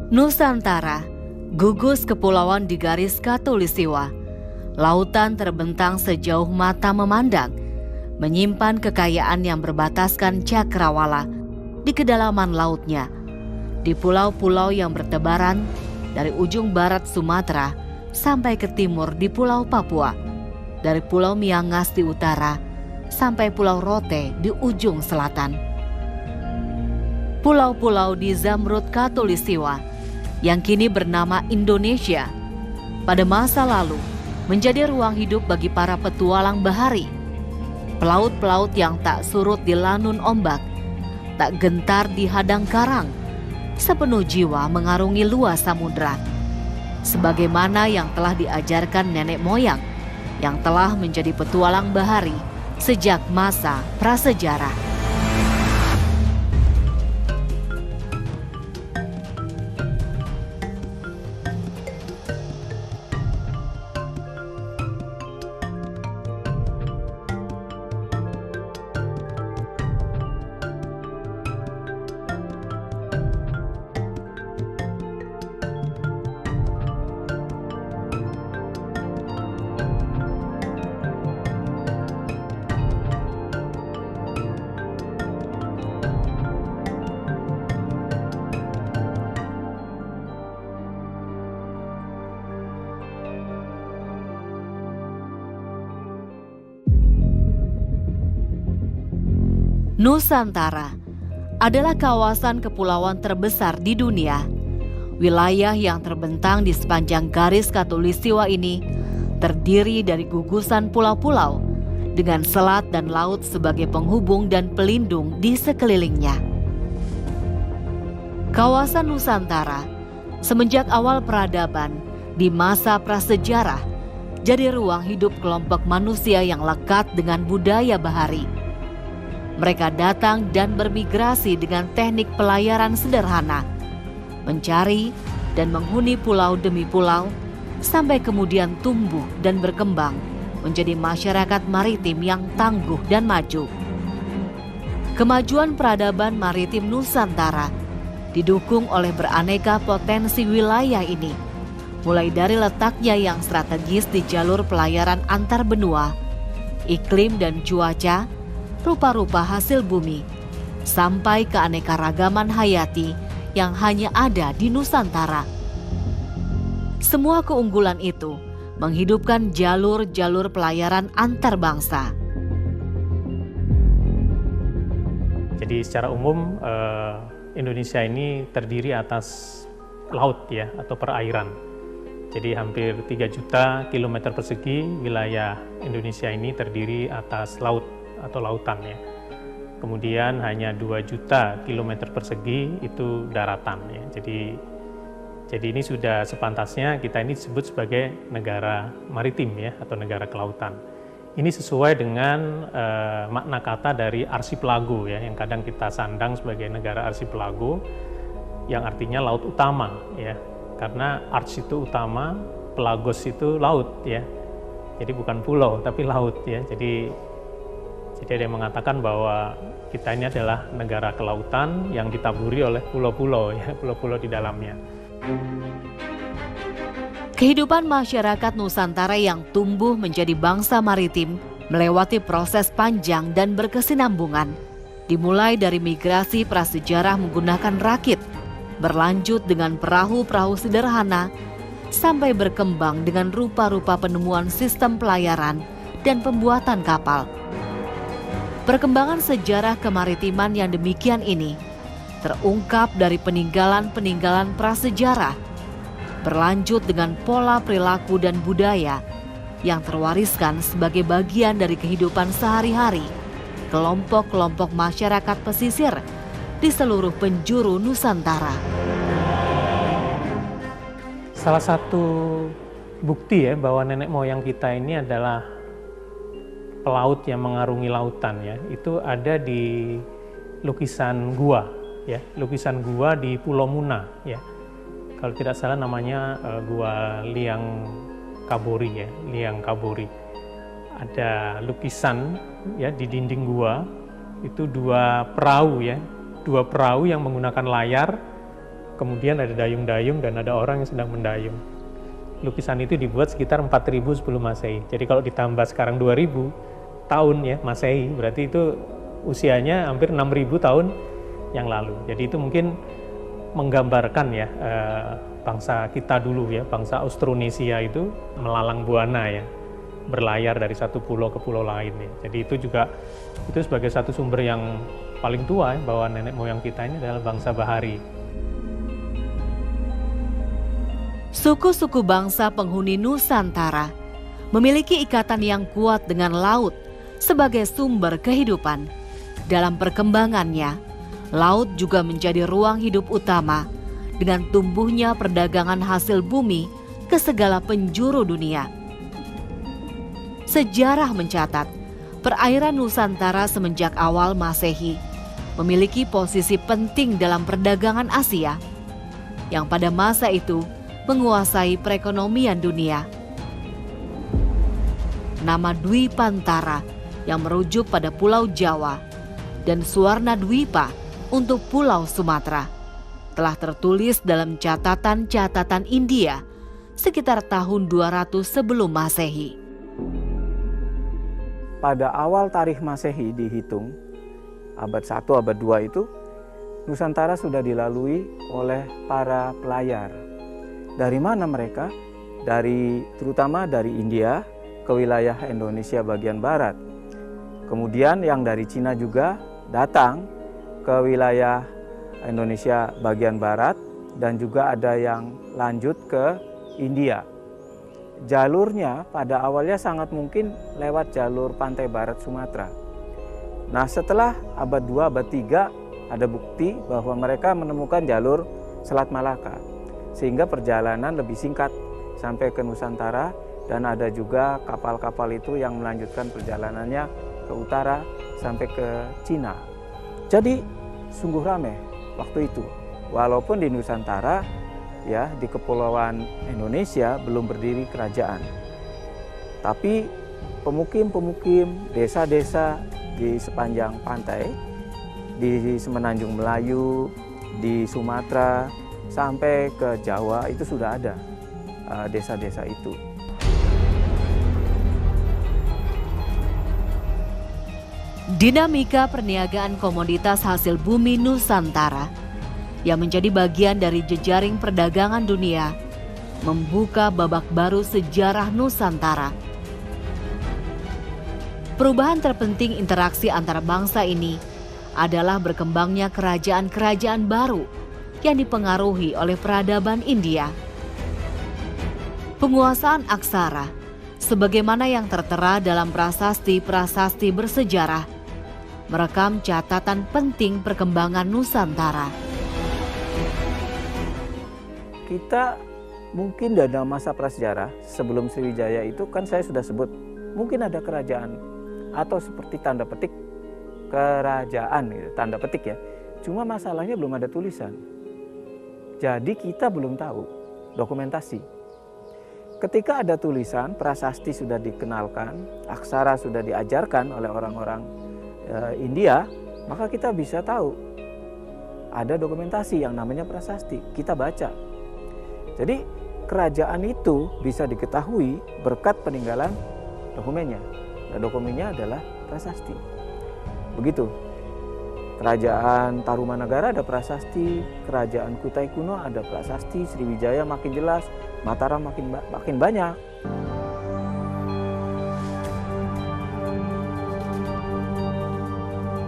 Nusantara, gugus kepulauan di garis khatulistiwa. Lautan terbentang sejauh mata memandang, menyimpan kekayaan yang berbataskan cakrawala di kedalaman lautnya. Di pulau-pulau yang bertebaran dari ujung barat Sumatera sampai ke timur di Pulau Papua, dari Pulau Miangas di utara sampai Pulau Rote di ujung selatan. Pulau-pulau di Zamrud Khatulistiwa yang kini bernama Indonesia, pada masa lalu menjadi ruang hidup bagi para petualang bahari. Pelaut-pelaut yang tak surut dilanun ombak, tak gentar dihadang karang, sepenuh jiwa mengarungi luas samudra. Sebagaimana yang telah diajarkan nenek moyang yang telah menjadi petualang bahari sejak masa prasejarah. Nusantara adalah kawasan kepulauan terbesar di dunia. Wilayah yang terbentang di sepanjang garis khatulistiwa ini terdiri dari gugusan pulau-pulau dengan selat dan laut sebagai penghubung dan pelindung di sekelilingnya. Kawasan Nusantara semenjak awal peradaban di masa prasejarah jadi ruang hidup kelompok manusia yang lekat dengan budaya bahari. Mereka datang dan bermigrasi dengan teknik pelayaran sederhana, mencari dan menghuni pulau demi pulau, sampai kemudian tumbuh dan berkembang menjadi masyarakat maritim yang tangguh dan maju. Kemajuan peradaban maritim Nusantara didukung oleh beraneka potensi wilayah ini, mulai dari letaknya yang strategis di jalur pelayaran antar benua, iklim dan cuaca, rupa-rupa hasil bumi, sampai keanekaragaman hayati yang hanya ada di Nusantara. Semua keunggulan itu menghidupkan jalur-jalur pelayaran antar bangsa. Jadi secara umum Indonesia ini terdiri atas laut ya, atau perairan. Jadi hampir 3 juta kilometer persegi wilayah Indonesia ini terdiri atas laut atau lautan ya. Kemudian hanya 2 juta kilometer persegi itu daratan ya. Jadi ini sudah sepantasnya kita ini disebut sebagai negara maritim ya, atau negara kelautan. Ini sesuai dengan makna kata dari arsipelago ya, yang kadang kita sandang sebagai negara arsipelago, yang artinya laut utama ya. Karena ars itu utama, pelagos itu laut ya. Jadi bukan pulau tapi laut ya. Jadi ada yang mengatakan bahwa kita ini adalah negara kelautan yang ditaburi oleh pulau-pulau ya, pulau-pulau di dalamnya. Kehidupan masyarakat Nusantara yang tumbuh menjadi bangsa maritim melewati proses panjang dan berkesinambungan. Dimulai dari migrasi prasejarah menggunakan rakit, berlanjut dengan perahu-perahu sederhana, sampai berkembang dengan rupa-rupa penemuan sistem pelayaran dan pembuatan kapal. Perkembangan sejarah kemaritiman yang demikian ini terungkap dari peninggalan-peninggalan prasejarah, berlanjut dengan pola perilaku dan budaya yang terwariskan sebagai bagian dari kehidupan sehari-hari kelompok-kelompok masyarakat pesisir di seluruh penjuru Nusantara. Salah satu bukti ya bahwa nenek moyang kita ini adalah pelaut yang mengarungi lautan ya, itu ada di lukisan gua ya, lukisan gua di Pulau Muna ya. Kalau tidak salah namanya Gua Liang Kabori ya, Liang Kabori. Ada lukisan ya di dinding gua, itu 2 perahu ya, 2 perahu yang menggunakan layar kemudian ada dayung-dayung dan ada orang yang sedang mendayung. Lukisan itu dibuat sekitar 4000 sebelum Masehi. Jadi kalau ditambah sekarang 2000 tahun ya Masehi, berarti itu usianya hampir 6000 tahun yang lalu. Jadi itu mungkin menggambarkan ya bangsa kita dulu ya, bangsa Austronesia itu melalang buana ya, berlayar dari satu pulau ke pulau lain ya. Jadi itu juga itu sebagai satu sumber yang paling tua ya, bahwa nenek moyang kita ini adalah bangsa bahari. Suku-suku bangsa penghuni Nusantara memiliki ikatan yang kuat dengan laut sebagai sumber kehidupan. Dalam perkembangannya, laut juga menjadi ruang hidup utama dengan tumbuhnya perdagangan hasil bumi ke segala penjuru dunia. Sejarah mencatat, perairan Nusantara semenjak awal Masehi memiliki posisi penting dalam perdagangan Asia, yang pada masa itu menguasai perekonomian dunia. Nama Dwi Pantara yang merujuk pada Pulau Jawa dan Suwarna Dwipa untuk Pulau Sumatera telah tertulis dalam catatan-catatan India sekitar tahun 200 sebelum Masehi. Pada awal tarikh Masehi dihitung, abad 1, abad 2 itu, Nusantara sudah dilalui oleh para pelayar. Dari mana mereka? Terutama dari India ke wilayah Indonesia bagian barat. Kemudian yang dari Cina juga datang ke wilayah Indonesia bagian barat dan juga ada yang lanjut ke India. Jalurnya pada awalnya sangat mungkin lewat jalur pantai barat Sumatera. Nah, setelah abad 2, abad 3 ada bukti bahwa mereka menemukan jalur Selat Malaka, sehingga perjalanan lebih singkat sampai ke Nusantara, dan ada juga kapal-kapal itu yang melanjutkan perjalanannya ke utara sampai ke Cina. Jadi sungguh ramai waktu itu. Walaupun di Nusantara ya, di kepulauan Indonesia belum berdiri kerajaan. Tapi pemukim-pemukim, desa-desa di sepanjang pantai, di Semenanjung Melayu, di Sumatera, sampai ke Jawa itu sudah ada desa-desa itu. Dinamika perniagaan komoditas hasil bumi Nusantara yang menjadi bagian dari jejaring perdagangan dunia membuka babak baru sejarah Nusantara. Perubahan terpenting interaksi antara bangsa ini adalah berkembangnya kerajaan-kerajaan baru yang dipengaruhi oleh peradaban India. Penguasaan aksara, sebagaimana yang tertera dalam prasasti-prasasti bersejarah, merekam catatan penting perkembangan Nusantara. Kita mungkin dalam masa prasejarah sebelum Sriwijaya itu kan saya sudah sebut, mungkin ada kerajaan atau seperti tanda petik kerajaan gitu, tanda petik ya. Cuma masalahnya belum ada tulisan. Jadi kita belum tahu dokumentasi. Ketika ada tulisan, prasasti sudah dikenalkan, aksara sudah diajarkan oleh orang-orang India, maka kita bisa tahu ada dokumentasi yang namanya prasasti, kita baca. Jadi kerajaan itu bisa diketahui berkat peninggalan dokumennya. Nah, dokumennya adalah prasasti. Begitu. Kerajaan Tarumanagara ada prasasti, kerajaan Kutai kuno ada prasasti, Sriwijaya makin jelas, Mataram makin banyak.